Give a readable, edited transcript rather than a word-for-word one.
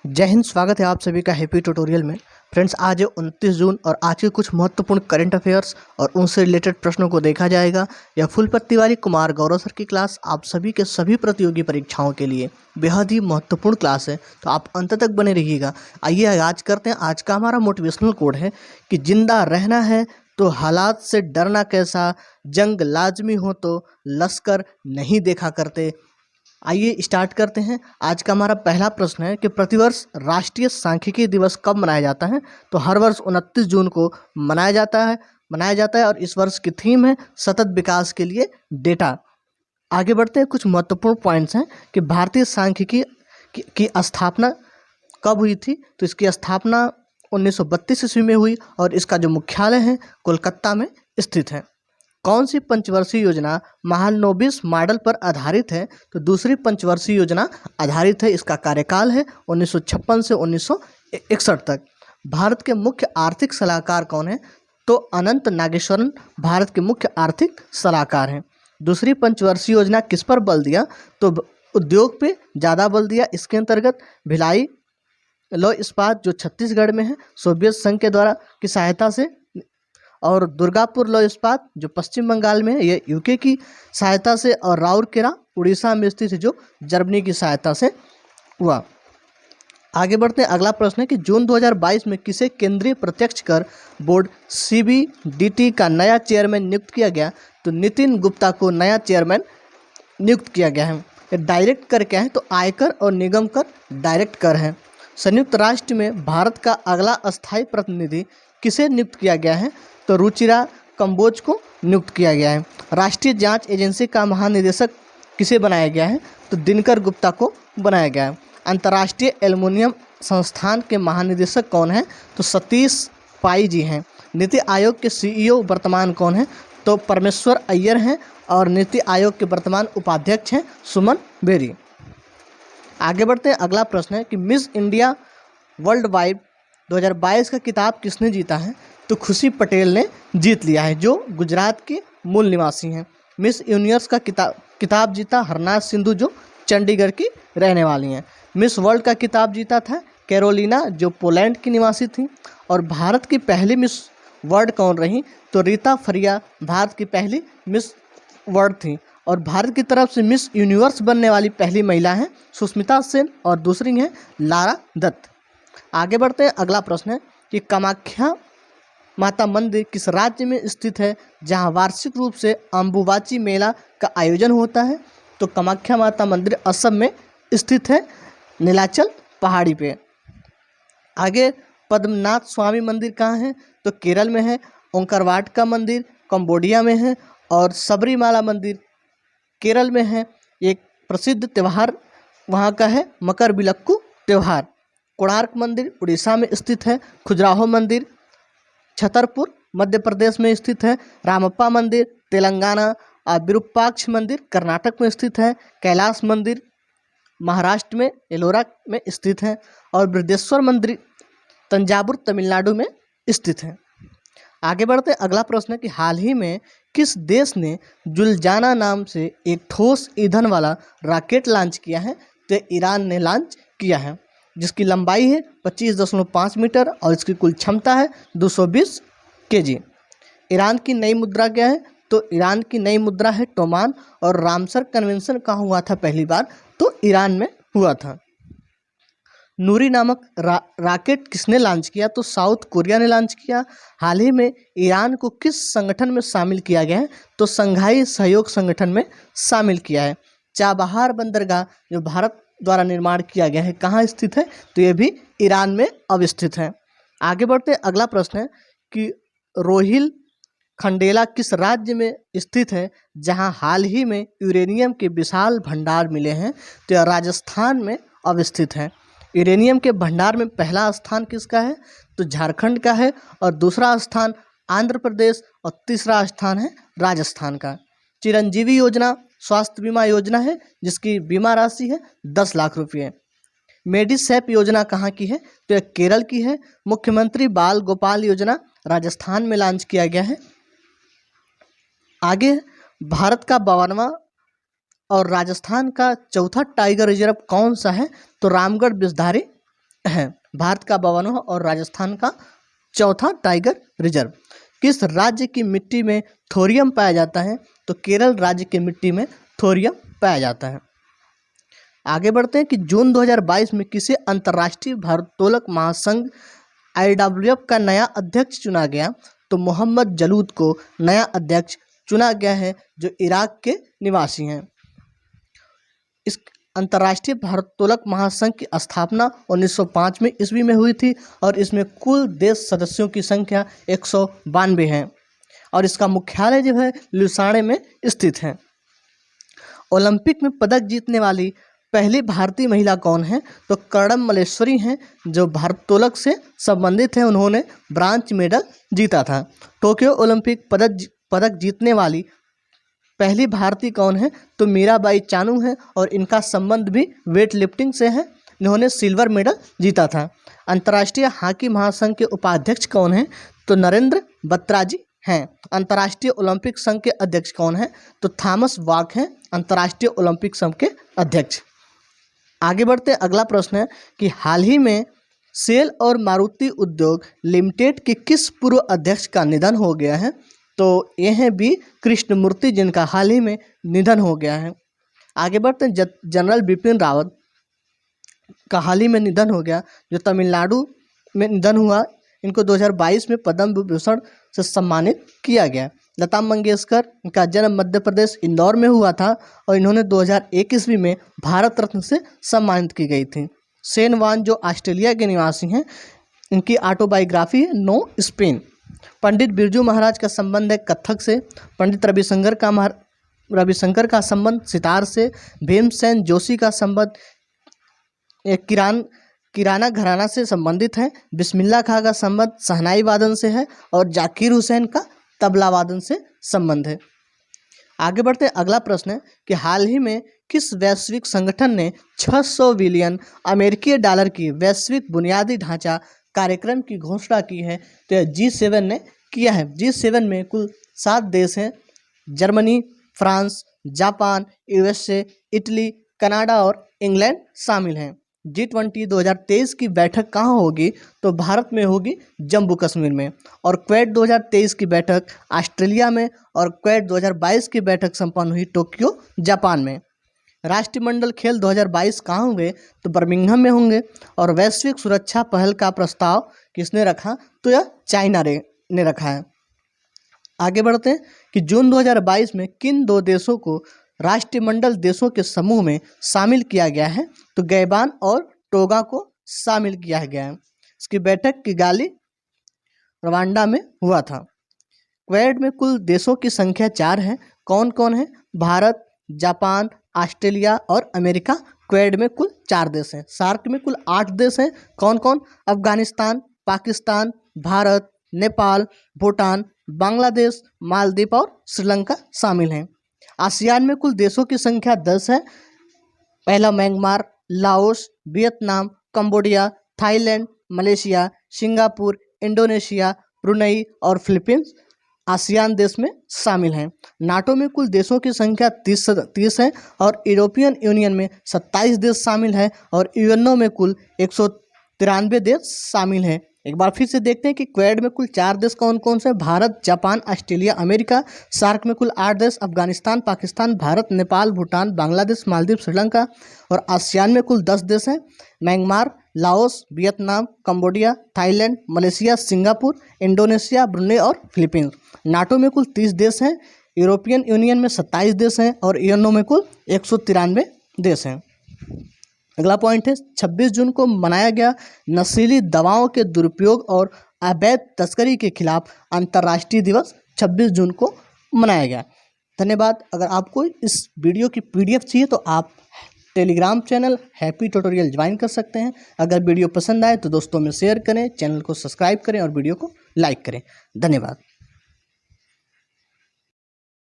जय हिंद। स्वागत है आप सभी का हैप्पी ट्यूटोरियल में। फ्रेंड्स, आज है 29 जून और आज के कुछ महत्वपूर्ण करंट अफेयर्स और उनसे रिलेटेड प्रश्नों को देखा जाएगा। यह फुल पत्ती वाली कुमार गौरव सर की क्लास आप सभी के सभी प्रतियोगी परीक्षाओं के लिए बेहद ही महत्वपूर्ण क्लास है, तो आप अंत तक बने रहिएगा। आइए आगाज करते हैं। आज का हमारा मोटिवेशनल कोड है कि जिंदा रहना है तो हालात से डरना कैसा, जंग लाजमी हो तो लश्कर नहीं देखा करते। आइए स्टार्ट करते हैं। आज का हमारा पहला प्रश्न है कि प्रतिवर्ष राष्ट्रीय सांख्यिकी दिवस कब मनाया जाता है। तो हर वर्ष 29 जून को मनाया जाता है और इस वर्ष की थीम है सतत विकास के लिए डेटा। आगे बढ़ते हैं। कुछ महत्वपूर्ण पॉइंट्स हैं कि भारतीय सांख्यिकी की स्थापना कब हुई थी। तो इसकी स्थापना 1932 ईस्वी में हुई और इसका जो मुख्यालय है कोलकाता में स्थित है। कौन सी पंचवर्षीय योजना महालनोबिस मॉडल पर आधारित है। तो दूसरी पंचवर्षीय योजना आधारित है। इसका कार्यकाल है 1956 से 1961 तक। भारत के मुख्य आर्थिक सलाहकार कौन है। तो अनंत नागेश्वरन भारत के मुख्य आर्थिक सलाहकार हैं। दूसरी पंचवर्षीय योजना किस पर बल दिया। तो उद्योग पे ज़्यादा बल दिया। इसके अंतर्गत भिलाई लौह इस्पात जो छत्तीसगढ़ में है सोवियत संघ के द्वारा की सहायता से, और दुर्गापुर लौह इस्पात जो पश्चिम बंगाल में है ये यूके की सहायता से, और राउरकेला उड़ीसा में स्थित है जो जर्मनी की सहायता से हुआ। आगे बढ़ते हैं। अगला प्रश्न है कि जून 2022 में किसे केंद्रीय प्रत्यक्ष कर बोर्ड सीबीडीटी का नया चेयरमैन नियुक्त किया गया। तो नितिन गुप्ता को नया चेयरमैन नियुक्त किया गया है। डायरेक्ट कर क्या है। तो आयकर और निगम कर डायरेक्ट कर है। संयुक्त राष्ट्र में भारत का अगला अस्थायी प्रतिनिधि किसे नियुक्त किया गया है। तो रुचिरा कंबोज को नियुक्त किया गया है। राष्ट्रीय जांच एजेंसी का महानिदेशक किसे बनाया गया है। तो दिनकर गुप्ता को बनाया गया है। अंतर्राष्ट्रीय एल्युमिनियम संस्थान के महानिदेशक कौन है। तो सतीश पाई जी हैं। नीति आयोग के सीईओ वर्तमान कौन है। तो परमेश्वर अय्यर हैं और नीति आयोग के वर्तमान उपाध्यक्ष हैं सुमन बेरी। आगे बढ़ते हैं। अगला प्रश्न है कि मिस इंडिया वर्ल्ड वाइड 2022 का किताब किसने जीता है। तो खुशी पटेल ने जीत लिया है जो गुजरात के मूल निवासी हैं। मिस यूनिवर्स का किताब जीता हरनाथ सिंधु जो चंडीगढ़ की रहने वाली हैं। मिस वर्ल्ड का किताब जीता था कैरोलिना जो पोलैंड की निवासी थी। और भारत की पहली मिस वर्ल्ड कौन रही। तो रीता फरिया भारत की पहली मिस वर्ल्ड थी। और भारत की तरफ से मिस यूनिवर्स बनने वाली पहली महिला हैं सुष्मिता सेन और दूसरी हैं लारा दत्त। आगे बढ़ते हैं। अगला प्रश्न है कि कामाख्या माता मंदिर किस राज्य में स्थित है जहां वार्षिक रूप से अम्बुबाची मेला का आयोजन होता है। तो कामाख्या माता मंदिर असम में स्थित है नीलाचल पहाड़ी पे। आगे पद्मनाथ स्वामी मंदिर कहाँ है। तो केरल में है। ओंकारवाट का मंदिर कंबोडिया में है और सबरीमाला मंदिर केरल में है। एक प्रसिद्ध त्यौहार वहाँ का है मकर बिलक्कू त्यौहार। कोणार्क मंदिर उड़ीसा में स्थित है। खजुराहो मंदिर छतरपुर मध्य प्रदेश में स्थित है। रामप्पा मंदिर तेलंगाना और विरूपाक्ष मंदिर कर्नाटक में स्थित है। कैलाश मंदिर महाराष्ट्र में एलोरा में स्थित है। और बृहदेश्वर मंदिर तंजावुर तमिलनाडु में स्थित है। आगे बढ़ते हैं। अगला प्रश्न है कि हाल ही में किस देश ने जुलजाना नाम से एक ठोस ईंधन वाला रॉकेट लॉन्च किया है। तो ईरान ने लॉन्च किया है जिसकी लंबाई है 25.5 मीटर और इसकी कुल क्षमता है 220 केजी। ईरान की नई मुद्रा क्या है। तो ईरान की नई मुद्रा है टोमान। और रामसर कन्वेंशन कहाँ हुआ था पहली बार। तो ईरान में हुआ था। नूरी नामक रॉकेट किसने लॉन्च किया। तो साउथ कोरिया ने लॉन्च किया। हाल ही में ईरान को किस संगठन में शामिल किया गया है। तो संघाई सहयोग संगठन में शामिल किया है। चाबहार बंदरगाह जो भारत द्वारा निर्माण किया गया है कहाँ स्थित है। तो ये भी ईरान में अवस्थित है। आगे बढ़ते हैं। अगला प्रश्न है कि रोहिल खंडेला किस राज्य में स्थित है जहां हाल ही में यूरेनियम के विशाल भंडार मिले हैं। तो यह राजस्थान में अवस्थित है। यूरेनियम के भंडार में पहला स्थान किसका है। तो झारखंड का है और दूसरा स्थान आंध्र प्रदेश और तीसरा स्थान है राजस्थान का। चिरंजीवी योजना स्वास्थ्य बीमा योजना है जिसकी बीमा राशि है 10 लाख रुपये। मेडिसेप योजना कहाँ की है। तो यह केरल की है। मुख्यमंत्री बाल गोपाल योजना राजस्थान में लॉन्च किया गया है। आगे भारत का 52वां और राजस्थान का चौथा टाइगर रिजर्व कौन सा है। तो रामगढ़ बिसधारी है। भारत का 52वां और राजस्थान का 4था टाइगर रिजर्व। किस राज्य की मिट्टी में थोरियम पाया जाता है? तो केरल राज्य की मिट्टी में थोरियम पाया जाता है। आगे बढ़ते हैं कि जून 2022 में किसे अंतर्राष्ट्रीय भारोत्तोलक महासंघ IWF का नया अध्यक्ष चुना गया? तो मोहम्मद जलूद को नया अध्यक्ष चुना गया है, जो इराक के निवासी हैं। इस अंतर्राष्ट्रीय भारोत्तोलक महासंघ की स्थापना 1905 में ईस्वी में हुई थी और इसमें कुल देश सदस्यों की संख्या 192 है और इसका मुख्यालय जो है लुसाने में स्थित है। ओलंपिक में पदक जीतने वाली पहली भारतीय महिला कौन है? तो कर्णम मल्लेश्वरी हैं, जो भारोत्तोलक से संबंधित है। उन्होंने ब्रांज मेडल जीता था। टोक्यो ओलंपिक पदक जीतने वाली पहली भारतीय कौन है? तो मीराबाई चानू है और इनका संबंध भी वेट लिफ्टिंग से है। इन्होंने सिल्वर मेडल जीता था। अंतर्राष्ट्रीय हॉकी महासंघ के उपाध्यक्ष कौन हैं? तो नरेंद्र बत्रा जी हैं। अंतर्राष्ट्रीय ओलंपिक संघ के अध्यक्ष कौन हैं? तो थॉमस बाक हैं अंतर्राष्ट्रीय ओलंपिक संघ के अध्यक्ष। आगे बढ़ते अगला प्रश्न है कि हाल ही में सेल और मारुति उद्योग लिमिटेड के किस पूर्व अध्यक्ष का निधन हो गया है? तो ये हैं बी कृष्णमूर्ति, जिनका हाल ही में निधन हो गया है। आगे बढ़ते हैं जनरल बिपिन रावत का हाल ही में निधन हो गया, जो तमिलनाडु में निधन हुआ। इनको 2022 में पद्म विभूषण से सम्मानित किया गया। लता मंगेशकर, इनका जन्म मध्य प्रदेश इंदौर में हुआ था और इन्होंने 2001 ईस्वी में भारत रत्न से सम्मानित की गई थी। शेन वान, जो ऑस्ट्रेलिया के निवासी हैं, इनकी ऑटोबायोग्राफी है नो स्पेन। पंडित बिरजू महाराज का संबंध है कथक से। पंडित रविशंकर का संबंध सितार से। भीमसेन जोशी का संबंध किराना घराना से संबंधित है। बिस्मिल्लाह खां का संबंध शहनाई वादन से है और जाकिर हुसैन का तबला वादन से संबंध है। आगे बढ़ते अगला प्रश्न है कि हाल ही में किस वैश्विक संगठन ने 600 बिलियन अमेरिकी डॉलर की वैश्विक बुनियादी ढांचा कार्यक्रम की घोषणा की है? तो G7 ने किया है। G7 में कुल 7 देश हैं। Germany, France, Japan, USA, Italy, Canada और इंग्लैंड शामिल हैं। G20 2023 की बैठक कहाँ होगी? तो भारत में होगी, जम्मू कश्मीर में। और क्वेड 2023 की बैठक ऑस्ट्रेलिया में और क्वेड 2022 की बैठक संपन्न हुई टोक्यो, जापान में। राष्ट्रमंडल खेल 2022 कहाँ होंगे? तो बर्मिंघम में होंगे। और वैश्विक सुरक्षा पहल का प्रस्ताव किसने रखा? तो यह चाइना ने रखा है। आगे बढ़ते हैं कि जून 2022 में किन 2 देशों को राष्ट्रमंडल देशों के समूह में शामिल किया गया है? तो गैबान और टोगा को शामिल किया गया है। इसकी बैठक किगाली, रवांडा में हुआ था। क्वेड में कुल देशों की संख्या 4 है। कौन कौन है? भारत, जापान, ऑस्ट्रेलिया और अमेरिका। क्वेड में कुल 4 देश हैं। सार्क में कुल 8 देश हैं। कौन कौन? अफगानिस्तान, पाकिस्तान, भारत, नेपाल, भूटान, बांग्लादेश, मालदीव और श्रीलंका शामिल हैं। आसियान में कुल देशों की संख्या 10 है। पहला Myanmar, Laos, Vietnam, Cambodia, Thailand, Malaysia, Singapore, Indonesia, Brunei और फिलीपींस आसियान देश में शामिल हैं। नाटो में कुल देशों की संख्या 30 है और यूरोपियन यूनियन में 27 देश शामिल हैं और यूएनओ में कुल 193 देश शामिल हैं। एक बार फिर से देखते हैं कि क्वेड में कुल 4 देश कौन कौन से? Bharat, Japan, Australia, America. SAARC में कुल 8 देश, अफगानिस्तान, पाकिस्तान, भारत, नेपाल, भूटान, बांग्लादेश, मालदीव, श्रीलंका। और आसियान में कुल 10 देश हैं। Myanmar, Laos, Vietnam, Cambodia, Thailand, Malaysia, Singapore, Indonesia, Brunei और फिलीपींस। नाटो में कुल 30 देश हैं। यूरोपियन यूनियन में 27 देश हैं और यूएनओ में कुल 193 देश हैं। अगला पॉइंट है 26 जून को मनाया गया नशीली दवाओं के दुरुपयोग और अवैध तस्करी के खिलाफ अंतर्राष्ट्रीय दिवस 26 जून को मनाया गया। धन्यवाद। अगर आपको इस वीडियो की PDF चाहिए तो आप Telegram channel happy tutorial join कर सकते हैं। अगर वीडियो पसंद आए तो दोस्तों में शेयर करें, चैनल को सब्सक्राइब करें और वीडियो को लाइक करें। धन्यवाद।